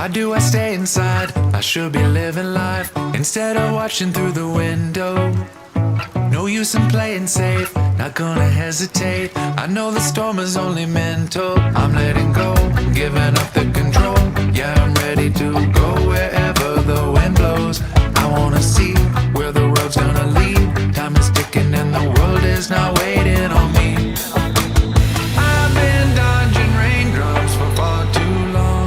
Why do I stay inside? I should be living life instead of watching through the window. No use in playing safe, not gonna hesitate. I know the storm is only mental. I'm letting go, giving up the control. Yeah, I'm ready to go wherever the wind blows. I wanna see where the road's gonna lead. Time is ticking and the world is not waiting on me. I've been dodging raindrops for far too long.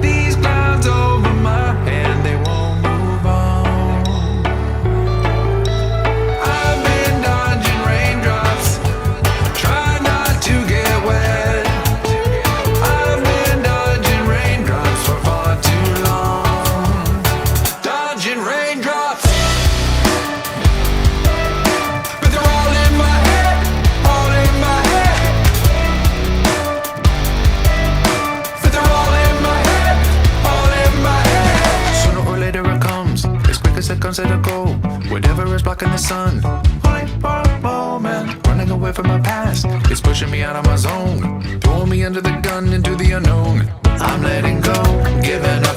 These clouds over my head, they won't move on. I've been dodging raindrops, try not to get wet. I've been dodging raindrops for far too long. Dodging raindrops, but they're all in my head, all in my head. But they're all in my head, all in my head. Sooner or later it comes, as quick as it comes, it'll go. Whatever is blocking the sun, only for a moment. Running away from my past, it's pushing me out of my zone, throwing me under the gun into the unknown. I'm letting go, giving up